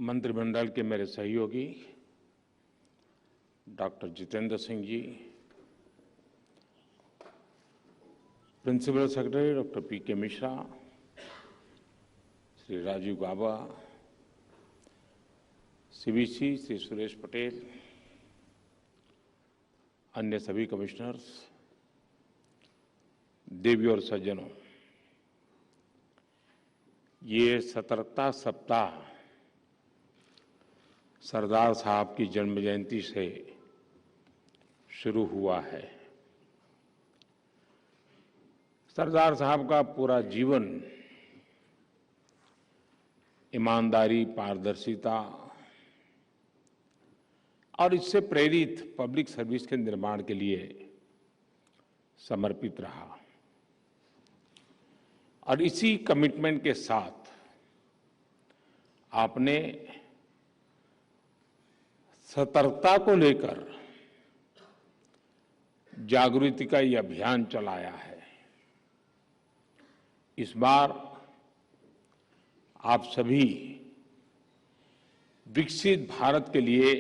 मंत्रिमंडल के मेरे सहयोगी doctor Jitendra Singh ji, principal secretary doctor P K. Mishra, Shri Rajiv Gaba, CBC Shri Suresh Patel, अन्य सभी कमिश्नर्स, देवी और सज्जनों, ये सतर्कता सप्ताह सरदार साहब की जन्म जयंती से शुरू हुआ है। सरदार साहब का पूरा जीवन ईमानदारी, पारदर्शिता और इससे प्रेरित पब्लिक सर्विस के निर्माण के लिए समर्पित रहा और इसी कमिटमेंट के साथ आपने सतर्कता को लेकर जागृति का ये अभियान चलाया है। इस बार आप सभी विकसित भारत के लिए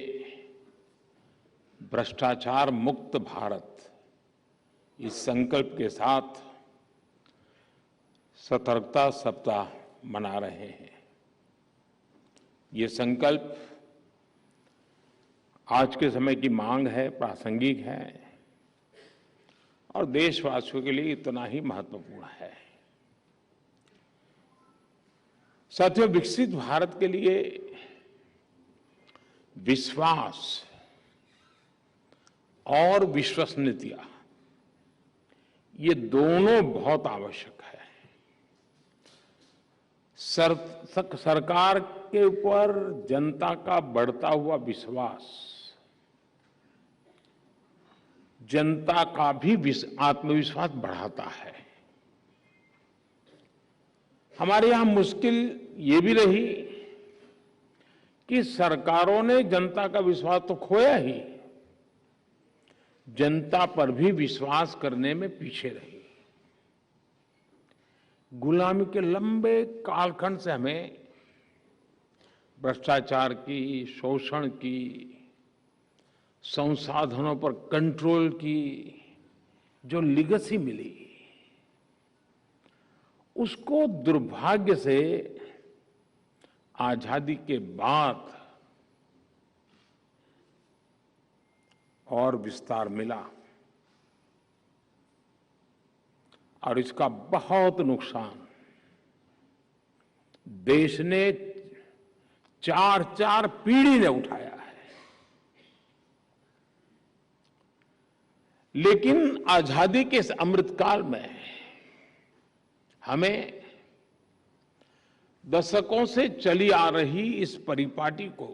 भ्रष्टाचार मुक्त भारत इस संकल्प के साथ सतर्कता सप्ताह मना रहे हैं। ये संकल्प आज के समय की मांग है, प्रासंगिक है और देशवासियों के लिए इतना ही महत्वपूर्ण है। साथियों, विकसित भारत के लिए विश्वास और विश्वसनीयता ये दोनों बहुत आवश्यक है। सरकार के ऊपर जनता का बढ़ता हुआ विश्वास जनता का भी आत्मविश्वास बढ़ाता है। हमारे यहां मुश्किल ये भी रही कि सरकारों ने जनता का विश्वास तो खोया ही, जनता पर भी विश्वास करने में पीछे रही। गुलामी के लंबे कालखंड से हमें भ्रष्टाचार की, शोषण की, संसाधनों पर कंट्रोल की जो लीगेसी मिली, उसको दुर्भाग्य से आजादी के बाद और विस्तार मिला और इसका बहुत नुकसान देश ने चार पीढ़ी ने उठाया है। लेकिन आजादी के इस अमृतकाल में हमें दशकों से चली आ रही इस परिपाटी को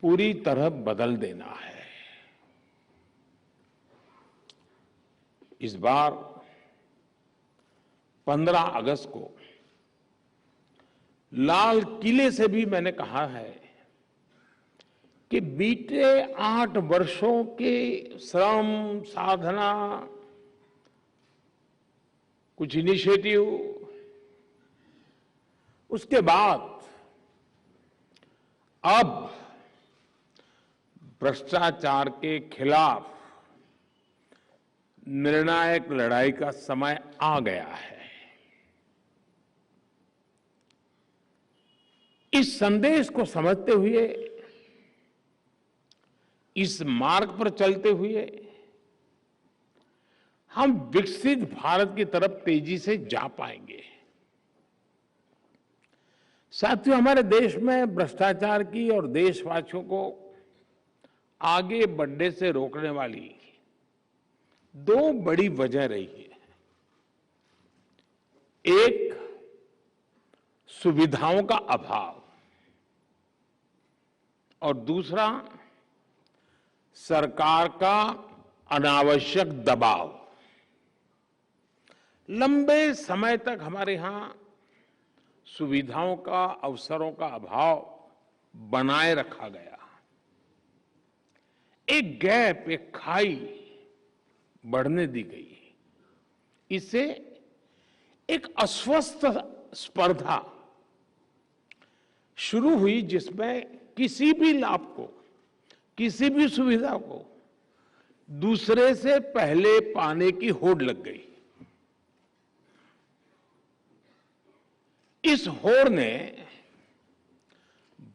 पूरी तरह बदल देना है। इस बार 15 अगस्त को लाल किले से भी मैंने कहा है कि बीते 8 वर्षों के श्रम, साधना, कुछ इनिशिएटिव, उसके बाद अब भ्रष्टाचार के खिलाफ निर्णायक लड़ाई का समय आ गया है। इस संदेश को समझते हुए, इस मार्ग पर चलते हुए हम विकसित भारत की तरफ तेजी से जा पाएंगे। साथियों, हमारे देश में भ्रष्टाचार की और देशवासियों को आगे बढ़ने से रोकने वाली 2 बड़ी वजह रही है। एक, सुविधाओं का अभाव और दूसरा, सरकार का अनावश्यक दबाव। लंबे समय तक हमारे यहां सुविधाओं का, अवसरों का अभाव बनाए रखा गया। एक गैप, एक खाई बढ़ने दी गई। इससे एक अस्वस्थ स्पर्धा शुरू हुई जिसमें किसी भी लाभ को, किसी भी सुविधा को दूसरे से पहले पाने की होड़ लग गई। इस होड़ ने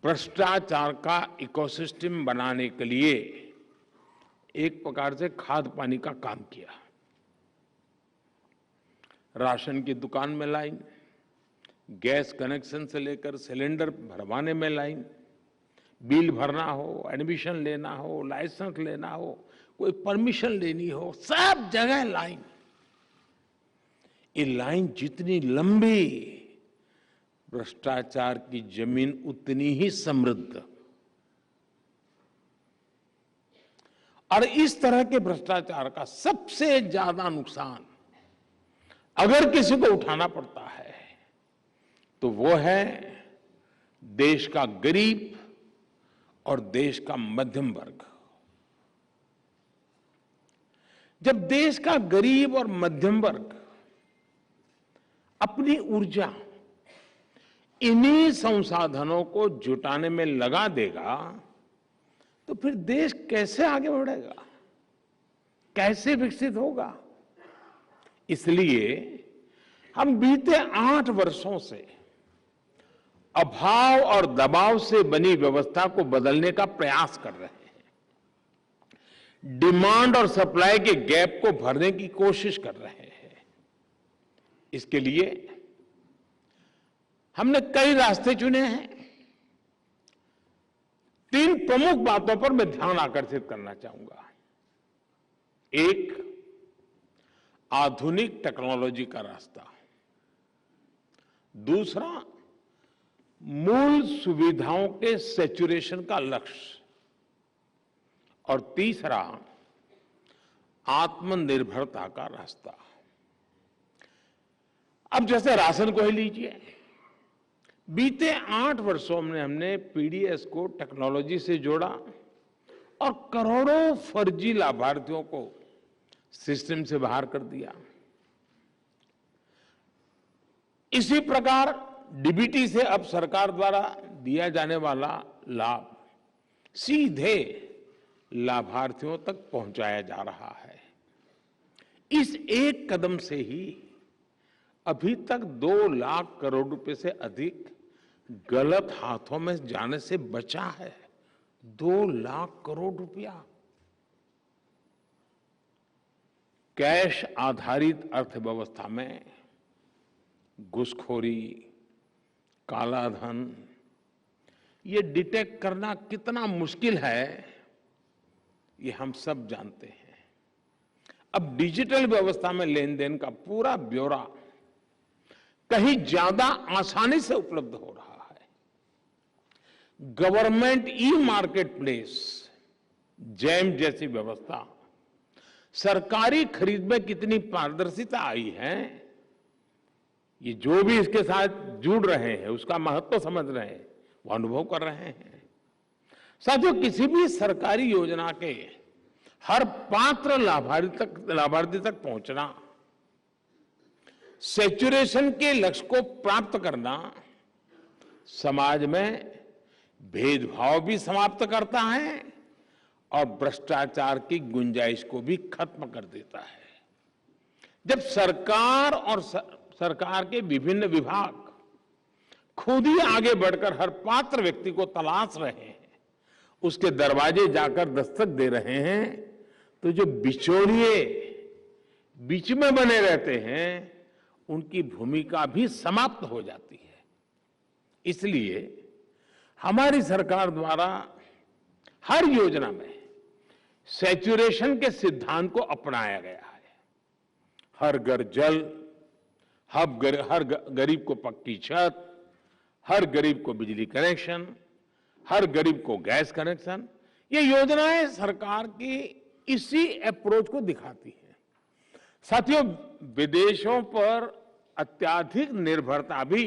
भ्रष्टाचार का इकोसिस्टम बनाने के लिए एक प्रकार से खाद पानी का काम किया। राशन की दुकान में लाइन, गैस कनेक्शन से लेकर सिलेंडर भरवाने में लाइन, बिल भरना हो, एडमिशन लेना हो, लाइसेंस लेना हो, कोई परमिशन लेनी हो, सब जगह लाइन। ये लाइन जितनी लंबी, भ्रष्टाचार की जमीन उतनी ही समृद्ध। और इस तरह के भ्रष्टाचार का सबसे ज्यादा नुकसान अगर किसी को उठाना पड़ता है तो वो है देश का गरीब और देश का मध्यम वर्ग। जब देश का गरीब और मध्यम वर्ग अपनी ऊर्जा इन्हीं संसाधनों को जुटाने में लगा देगा तो फिर देश कैसे आगे बढ़ेगा, कैसे विकसित होगा। इसलिए हम बीते 8 वर्षों से अभाव और दबाव से बनी व्यवस्था को बदलने का प्रयास कर रहे हैं। डिमांड और सप्लाई के गैप को भरने की कोशिश कर रहे हैं। इसके लिए हमने कई रास्ते चुने हैं। 3 प्रमुख बातों पर मैं ध्यान आकर्षित करना चाहूंगा। एक, आधुनिक टेक्नोलॉजी का रास्ता। दूसरा, मूल सुविधाओं के सैचुरेशन का लक्ष्य। और तीसरा, आत्मनिर्भरता का रास्ता। अब जैसे राशन को ही लीजिए, बीते 8 वर्षों में हमने पीडीएस को टेक्नोलॉजी से जोड़ा और करोड़ों फर्जी लाभार्थियों को सिस्टम से बाहर कर दिया। इसी प्रकार डीबीटी से अब सरकार द्वारा दिया जाने वाला लाभ सीधे लाभार्थियों तक पहुंचाया जा रहा है। इस एक कदम से ही अभी तक 2 लाख करोड़ रुपए से अधिक गलत हाथों में जाने से बचा है। 2 लाख करोड़ रुपया। कैश आधारित अर्थव्यवस्था में घुसखोरी, कालाधन, ये डिटेक्ट करना कितना मुश्किल है, ये हम सब जानते हैं। अब डिजिटल व्यवस्था में लेन देन का पूरा ब्यौरा कहीं ज्यादा आसानी से उपलब्ध हो रहा है। Government e market place, jam जैसी व्यवस्था, सरकारी खरीद में कितनी पारदर्शिता आई है, ये जो भी इसके साथ जुड़ रहे हैं उसका महत्व समझ रहे हैं, वो अनुभव कर रहे हैं। साथियों, किसी भी सरकारी योजना के हर पात्र लाभार्थी तक पहुंचना, सैचुरेशन के लक्ष्य को प्राप्त करना समाज में भेदभाव भी समाप्त करता है और भ्रष्टाचार की गुंजाइश को भी खत्म कर देता है। जब सरकार और सरकार के विभिन्न विभाग खुद ही आगे बढ़कर हर पात्र व्यक्ति को तलाश रहे हैं, उसके दरवाजे जाकर दस्तक दे रहे हैं, तो जो बिचौलिए बीच में बने रहते हैं उनकी भूमिका भी समाप्त हो जाती है। इसलिए हमारी सरकार द्वारा हर योजना में सैचुरेशन के सिद्धांत को अपनाया गया है। हर घर जल, हर गरीब को पक्की छत, हर गरीब को बिजली कनेक्शन, हर गरीब को गैस कनेक्शन, ये योजनाएं सरकार की इसी अप्रोच को दिखाती हैं। साथियों, विदेशों पर अत्याधिक निर्भरता भी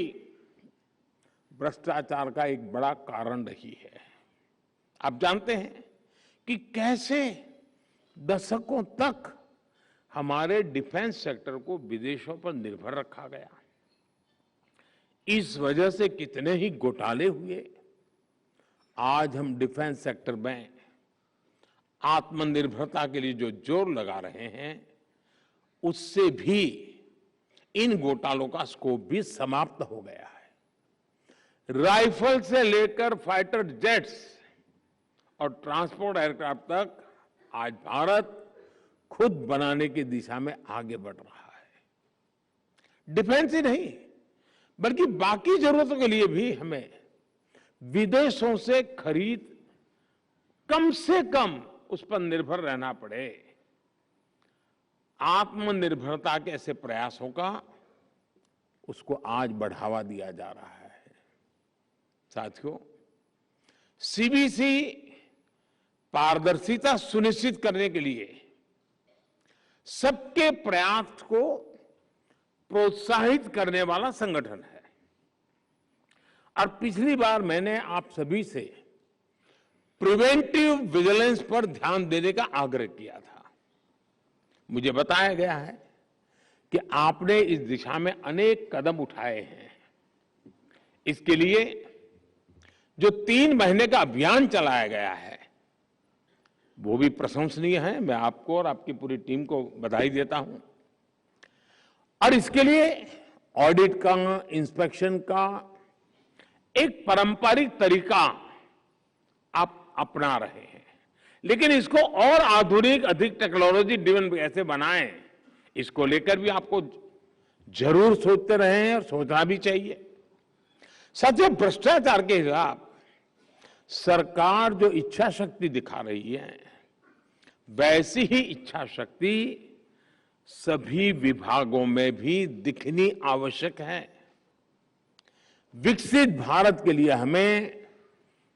भ्रष्टाचार का एक बड़ा कारण रही है। आप जानते हैं कि कैसे दशकों तक हमारे डिफेंस सेक्टर को विदेशों पर निर्भर रखा गया। इस वजह से कितने ही घोटाले हुए। आज हम डिफेंस सेक्टर में आत्मनिर्भरता के लिए जो जोर लगा रहे हैं, उससे भी इन घोटालों का स्कोप भी समाप्त हो गया है। राइफल से लेकर फाइटर जेट्स और ट्रांसपोर्ट एयरक्राफ्ट तक आज भारत खुद बनाने की दिशा में आगे बढ़ रहा है। डिफेंस ही नहीं, बल्कि बाकी जरूरतों के लिए भी हमें विदेशों से खरीद कम से कम उस पर निर्भर रहना पड़े। आत्मनिर्भरता के ऐसे प्रयासों का उसको आज बढ़ावा दिया जा रहा है। साथियों, सीबीसी पारदर्शिता सुनिश्चित करने के लिए सबके प्रयास को प्रोत्साहित करने वाला संगठन है। और पिछली बार मैंने आप सभी से प्रिवेंटिव विजिलेंस पर ध्यान देने का आग्रह किया था। मुझे बताया गया है कि आपने इस दिशा में अनेक कदम उठाए हैं। इसके लिए जो 3 महीने का अभियान चलाया गया है, वो भी प्रशंसनीय है। मैं आपको और आपकी पूरी टीम को बधाई देता हूं। और इसके लिए ऑडिट का, इंस्पेक्शन का एक पारंपरिक तरीका आप अपना रहे हैं, लेकिन इसको और आधुनिक, अधिक टेक्नोलॉजी ड्रिवन कैसे बनाएं, इसको लेकर भी आपको जरूर सोचते रहे हैं और सोचना भी चाहिए। साथियों, भ्रष्टाचार के खिलाफ सरकार जो इच्छा शक्ति दिखा रही है, वैसी ही इच्छा शक्ति सभी विभागों में भी दिखनी आवश्यक है। विकसित भारत के लिए हमें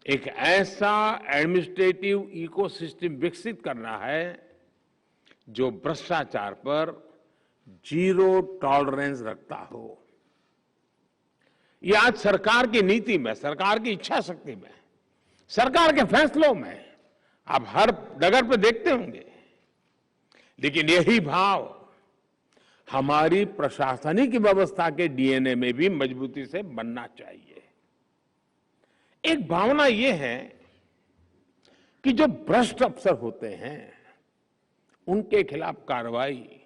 एक ऐसा एडमिनिस्ट्रेटिव इकोसिस्टम विकसित करना है जो भ्रष्टाचार पर जीरो टॉलरेंस रखता हो। ये आज सरकार की नीति में, सरकार की इच्छा शक्ति में, सरकार के फैसलों में आप हर डगर पे देखते होंगे। लेकिन यही भाव हमारी प्रशासनिक व्यवस्था के डीएनए में भी मजबूती से बनना चाहिए। एक भावना यह है कि जो भ्रष्ट अफसर होते हैं, उनके खिलाफ कार्रवाई,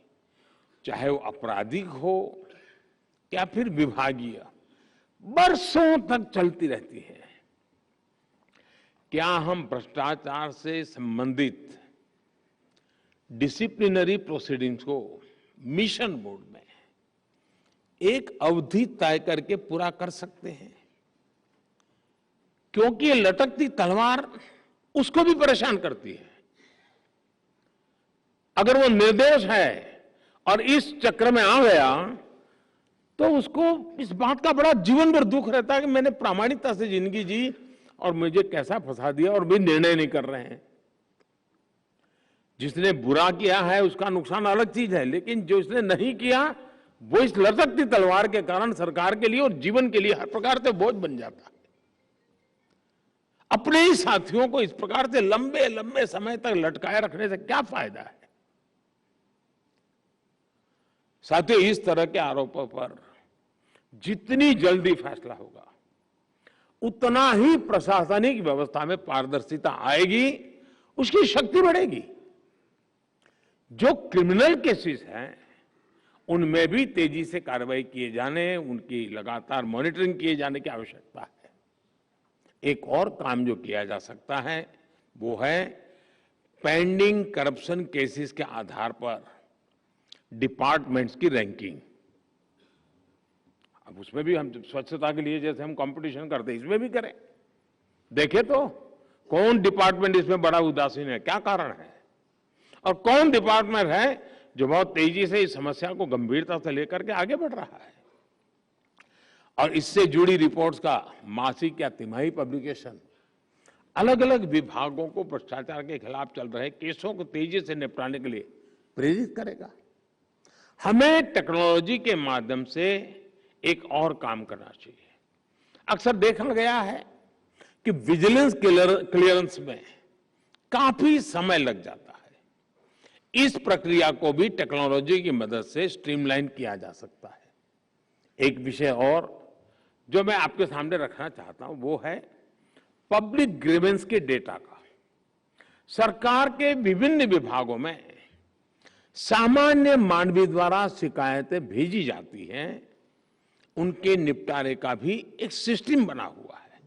चाहे वो आपराधिक हो या फिर विभागीय, बरसों तक चलती रहती है। क्या हम भ्रष्टाचार से संबंधित डिसिप्लिनरी प्रोसीडिंग्स को मिशन बोर्ड में एक अवधि तय करके पूरा कर सकते हैं? क्योंकि ये लटकती तलवार उसको भी परेशान करती है। अगर वो निर्दोष है और इस चक्र में आ गया, तो उसको इस बात का बड़ा जीवन भर दुख रहता है कि मैंने प्रामाणिकता से जिंदगी जी और मुझे कैसा फंसा दिया, और भी निर्णय नहीं कर रहे हैं। जिसने बुरा किया है उसका नुकसान अलग चीज है, लेकिन जो इसने नहीं किया वो इस लटकती तलवार के कारण सरकार के लिए और जीवन के लिए हर प्रकार से बोझ बन जाता है। अपने ही साथियों को इस प्रकार से लंबे लंबे समय तक लटकाए रखने से क्या फायदा है? साथियों, इस तरह के आरोपों पर जितनी जल्दी फैसला होगा, उतना ही प्रशासनिक व्यवस्था में पारदर्शिता आएगी, उसकी शक्ति बढ़ेगी। जो क्रिमिनल केसेस हैं, उनमें भी तेजी से कार्रवाई किए जाने, उनकी लगातार मॉनिटरिंग किए जाने की आवश्यकता है। एक और काम जो किया जा सकता है वो है पेंडिंग करप्शन केसेस के आधार पर डिपार्टमेंट्स की रैंकिंग। अब उसमें भी हम स्वच्छता के लिए जैसे हम कंपटीशन करते हैं, इसमें भी करें। देखें तो कौन डिपार्टमेंट इसमें बड़ा उदासीन है, क्या कारण है, और कौन डिपार्टमेंट है जो बहुत तेजी से इस समस्या को गंभीरता से लेकर के आगे बढ़ रहा है। और इससे जुड़ी रिपोर्ट्स का मासिक या तिमाही पब्लिकेशन अलग अलग विभागों को भ्रष्टाचार के खिलाफ चल रहे केसों को तेजी से निपटाने के लिए प्रेरित करेगा। हमें टेक्नोलॉजी के माध्यम से एक और काम करना चाहिए। अक्सर देखा गया है कि विजिलेंस क्लियरेंस में काफी समय लग जाता है। इस प्रक्रिया को भी टेक्नोलॉजी की मदद से स्ट्रीमलाइन किया जा सकता है। एक विषय और जो मैं आपके सामने रखना चाहता हूं वो है पब्लिक ग्रीवेंस के डेटा का। सरकार के विभिन्न विभागों में सामान्य मानवीय द्वारा शिकायतें भेजी जाती हैं, उनके निपटारे का भी एक सिस्टम बना हुआ है।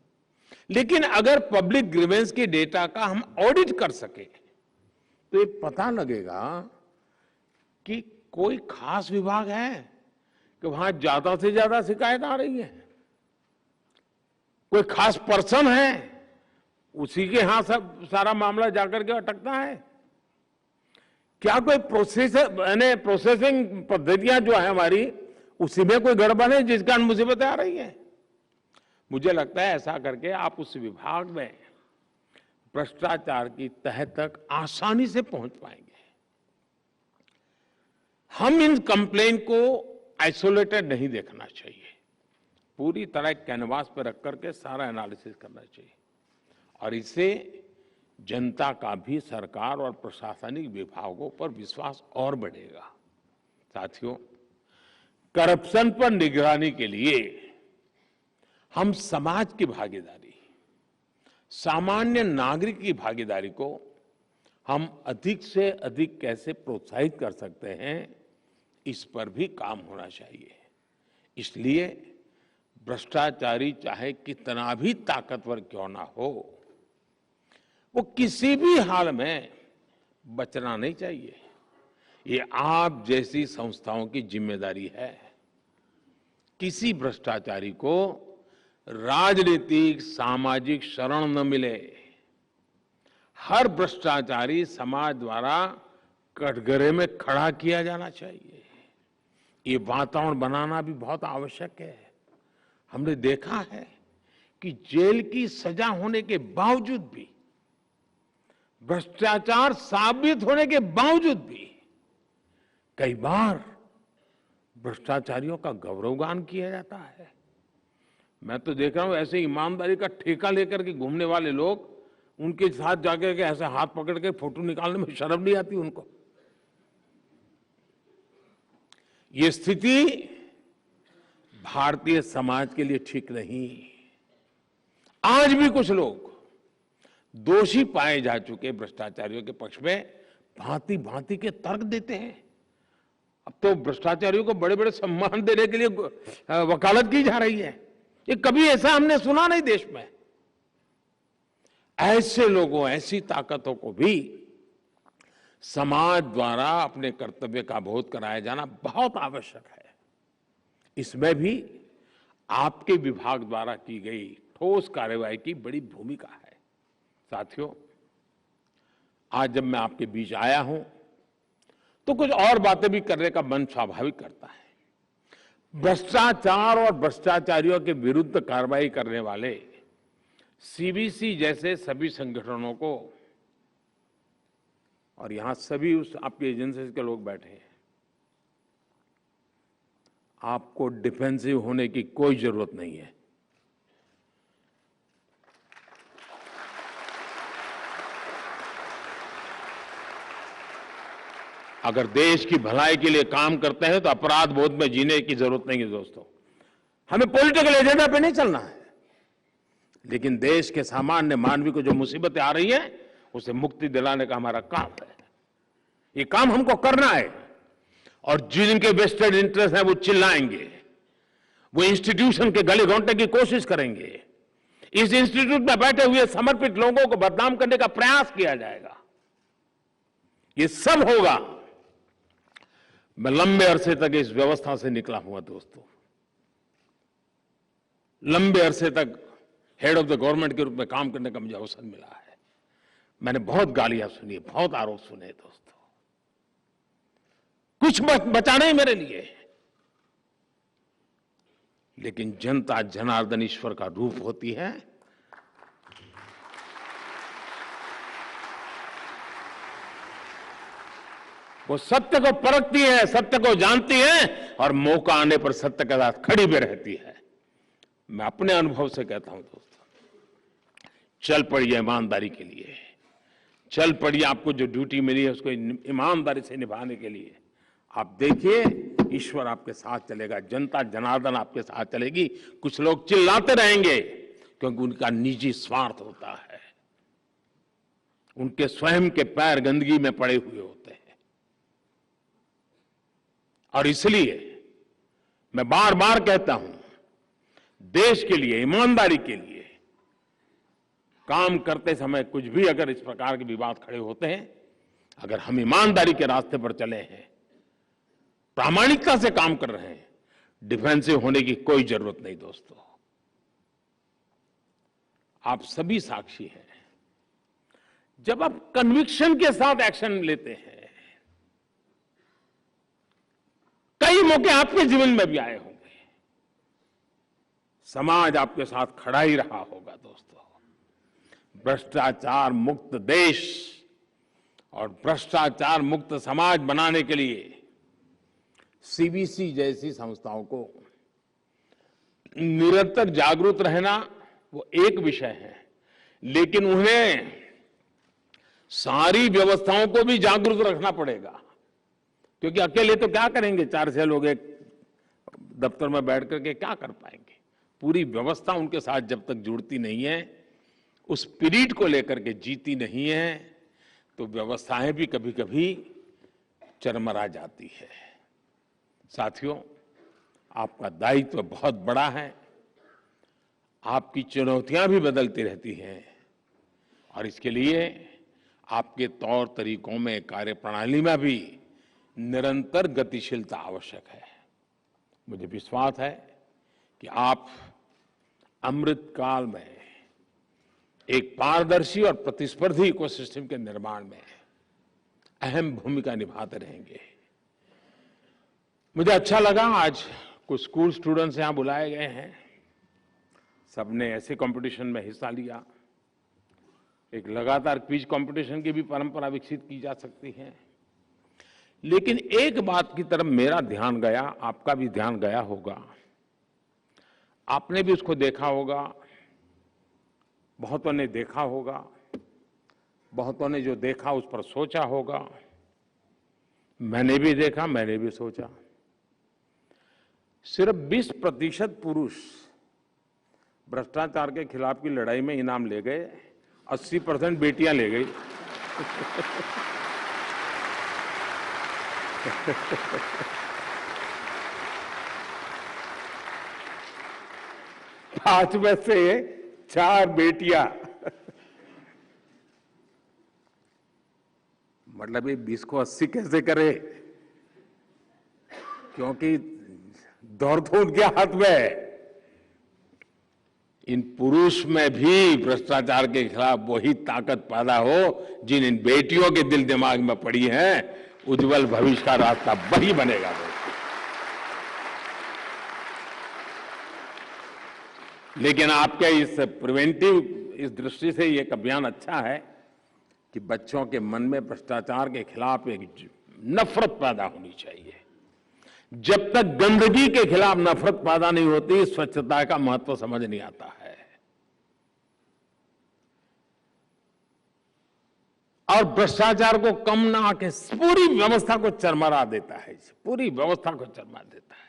लेकिन अगर पब्लिक ग्रीवेंस के डेटा का हम ऑडिट कर सके तो ये पता लगेगा कि कोई खास विभाग है कि वहां ज्यादा से ज्यादा शिकायत आ रही है, कोई खास पर्सन है उसी के यहां सब सारा मामला जाकर के अटकता है, क्या कोई प्रोसेसिंग पद्धतियां जो है हमारी उसी में कोई गड़बड़ है जिस कारण मुसीबतें आ रही है। मुझे लगता है ऐसा करके आप उस विभाग में भ्रष्टाचार की तह तक आसानी से पहुंच पाएंगे। हम इन कंप्लेंट को आइसोलेटेड नहीं देखना चाहिए, पूरी तरह कैनवास पर रख करके सारा एनालिसिस करना चाहिए और इससे जनता का भी सरकार और प्रशासनिक विभागों पर विश्वास और बढ़ेगा। साथियों, करप्शन पर निगरानी के लिए हम समाज की भागीदारी, सामान्य नागरिक की भागीदारी को हम अधिक से अधिक कैसे प्रोत्साहित कर सकते हैं, इस पर भी काम होना चाहिए। इसलिए भ्रष्टाचारी चाहे कितना भी ताकतवर क्यों ना हो, वो किसी भी हाल में बचना नहीं चाहिए। ये आप जैसी संस्थाओं की जिम्मेदारी है। किसी भ्रष्टाचारी को राजनीतिक सामाजिक शरण न मिले। हर भ्रष्टाचारी समाज द्वारा कटघरे में खड़ा किया जाना चाहिए। ये वातावरण बनाना भी बहुत आवश्यक है। हमने देखा है कि जेल की सजा होने के बावजूद भी, भ्रष्टाचार साबित होने के बावजूद भी कई बार भ्रष्टाचारियों का गौरवगान किया जाता है। मैं तो देख रहा हूं ऐसे ईमानदारी का ठेका लेकर के घूमने वाले लोग, उनके साथ जाकर के ऐसे हाथ पकड़ के फोटो निकालने में शर्म नहीं आती उनको। ये स्थिति भारतीय समाज के लिए ठीक नहीं। आज भी कुछ लोग दोषी पाए जा चुके भ्रष्टाचारियों के पक्ष में भांति भांति के तर्क देते हैं। अब तो भ्रष्टाचारियों को बड़े बड़े सम्मान देने के लिए वकालत की जा रही है। ये कभी ऐसा हमने सुना नहीं देश में। ऐसे लोगों, ऐसी ताकतों को भी समाज द्वारा अपने कर्तव्य का बोध कराया जाना बहुत आवश्यक है। इसमें भी आपके विभाग द्वारा की गई ठोस कार्रवाई की बड़ी भूमिका है। साथियों, आज जब मैं आपके बीच आया हूं तो कुछ और बातें भी करने का मन स्वाभाविक करता है। भ्रष्टाचार और भ्रष्टाचारियों के विरुद्ध कार्रवाई करने वाले सीबीसी जैसे सभी संगठनों को, और यहां सभी उस आपकी एजेंसी के लोग बैठे हैं, आपको डिफेंसिव होने की कोई जरूरत नहीं है। अगर देश की भलाई के लिए काम करते हैं तो अपराध बोध में जीने की जरूरत नहीं है दोस्तों। हमें पॉलिटिकल एजेंडा पे नहीं चलना है, लेकिन देश के सामान्य मानवी को जो मुसीबतें आ रही हैं उसे मुक्ति दिलाने का हमारा काम है। ये काम हमको करना है। और जिनके वेस्टेड इंटरेस्ट है वो चिल्लाएंगे, वो इंस्टीट्यूशन के गले घोंटने की कोशिश करेंगे, इस इंस्टीट्यूट में बैठे हुए समर्पित लोगों को बदनाम करने का प्रयास किया जाएगा। ये सब होगा। मैं लंबे अरसे तक इस व्यवस्था से निकला हुआ दोस्तों। लंबे अरसे तक हेड ऑफ द गवर्नमेंट के रूप में काम करने का मुझे अवसर मिला है। मैंने बहुत गालियां सुनी, बहुत आरोप सुने दोस्तों। कुछ बचा नहीं मेरे लिए, लेकिन जनता जनार्दन ईश्वर का रूप होती है। वो सत्य को परखती है, सत्य को जानती है और मौका आने पर सत्य के साथ खड़ी भी रहती है। मैं अपने अनुभव से कहता हूं दोस्तों, चल पड़िए ईमानदारी के लिए, चल पड़िए आपको जो ड्यूटी मिली है उसको ईमानदारी से निभाने के लिए। आप देखिए ईश्वर आपके साथ चलेगा, जनता जनार्दन आपके साथ चलेगी। कुछ लोग चिल्लाते रहेंगे क्योंकि उनका निजी स्वार्थ होता है, उनके स्वयं के पैर गंदगी में पड़े हुए होते हैं। और इसलिए मैं बार बार कहता हूं, देश के लिए, ईमानदारी के लिए काम करते समय कुछ भी अगर इस प्रकार के विवाद खड़े होते हैं, अगर हम ईमानदारी के रास्ते पर चले हैं, प्रामाणिकता से काम कर रहे हैं, डिफेंसिव होने की कोई जरूरत नहीं। दोस्तों, आप सभी साक्षी हैं, जब आप कन्विक्शन के साथ एक्शन लेते हैं, कई मौके आपके जीवन में भी आए होंगे, समाज आपके साथ खड़ा ही रहा होगा। दोस्तों, भ्रष्टाचार मुक्त देश और भ्रष्टाचार मुक्त समाज बनाने के लिए सीबीसी जैसी संस्थाओं को निरंतर जागरूक रहना वो एक विषय है, लेकिन उन्हें सारी व्यवस्थाओं को भी जागरूक रखना पड़ेगा, क्योंकि अकेले तो क्या करेंगे, 4-6 लोग एक दफ्तर में बैठ करके क्या कर पाएंगे। पूरी व्यवस्था उनके साथ जब तक जुड़ती नहीं है, उस स्पिरिट को लेकर के जीती नहीं है, तो व्यवस्थाएं भी कभी कभी चरमरा जाती है। साथियों, आपका दायित्व बहुत बड़ा है, आपकी चुनौतियां भी बदलती रहती हैं, और इसके लिए आपके तौर तरीकों में, कार्यप्रणाली में भी निरंतर गतिशीलता आवश्यक है। मुझे विश्वास है कि आप अमृत काल में एक पारदर्शी और प्रतिस्पर्धी इकोसिस्टम के निर्माण में अहम भूमिका निभाते रहेंगे। मुझे अच्छा लगा, आज कुछ स्कूल स्टूडेंट्स यहां बुलाए गए हैं, सबने ऐसे कंपटीशन में हिस्सा लिया। एक लगातार क्विज कंपटीशन की भी परंपरा विकसित की जा सकती है, लेकिन एक बात की तरफ मेरा ध्यान गया, आपका भी ध्यान गया होगा, आपने भी उसको देखा होगा, बहुतों ने देखा होगा, बहुतों ने जो देखा उस पर सोचा होगा, मैंने भी देखा, मैंने भी सोचा। सिर्फ 20% पुरुष भ्रष्टाचार के खिलाफ की लड़ाई में इनाम ले गए, 80% बेटियां ले गई। पांच में से 4 बेटियां, मतलब ये 20 को 80 कैसे करे, क्योंकि दौड़ तो उनके हाथ में है। इन पुरुष में भी भ्रष्टाचार के खिलाफ वही ताकत पैदा हो जिन इन बेटियों के दिल दिमाग में पड़ी है, उज्जवल भविष्य का रास्ता वही बनेगा। लेकिन आपके इस प्रिवेंटिव, इस दृष्टि से ये एक अभियान अच्छा है कि बच्चों के मन में भ्रष्टाचार के खिलाफ एक नफरत पैदा होनी चाहिए। जब तक गंदगी के खिलाफ नफरत पैदा नहीं होती, स्वच्छता का महत्व समझ नहीं आता है। और भ्रष्टाचार को कम ना आके पूरी व्यवस्था को चरमरा देता है, पूरी व्यवस्था को चरमरा देता है।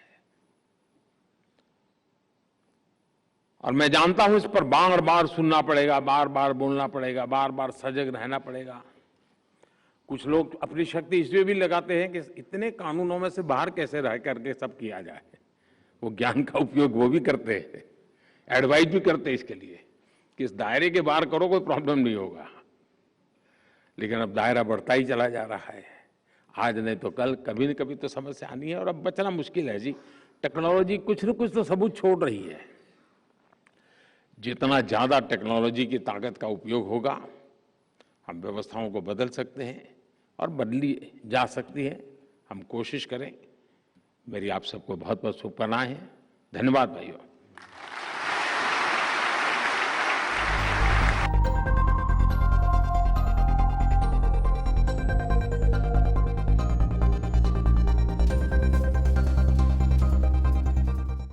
और मैं जानता हूं इस पर बार बार सुनना पड़ेगा, बार बार बोलना पड़ेगा, बार बार सजग रहना पड़ेगा। कुछ लोग अपनी शक्ति इसलिए भी लगाते हैं कि इतने कानूनों में से बाहर कैसे रह करके सब किया जाए, वो ज्ञान का उपयोग वो भी करते हैं, एडवाइस भी करते हैं इसके लिए कि इस दायरे के बाहर करो, कोई प्रॉब्लम नहीं होगा। लेकिन अब दायरा बढ़ता ही चला जा रहा है, आज नहीं तो कल कभी न कभी तो समस्या आनी है, और अब बचना मुश्किल है जी। टेक्नोलॉजी कुछ न कुछ तो सबूत छोड़ रही है। जितना ज्यादा टेक्नोलॉजी की ताकत का उपयोग होगा, हम व्यवस्थाओं को बदल सकते हैं और बदली जा सकती है। हम कोशिश करें। मेरी आप सबको बहुत बहुत शुभकामनाएं हैं। धन्यवाद भाइयों।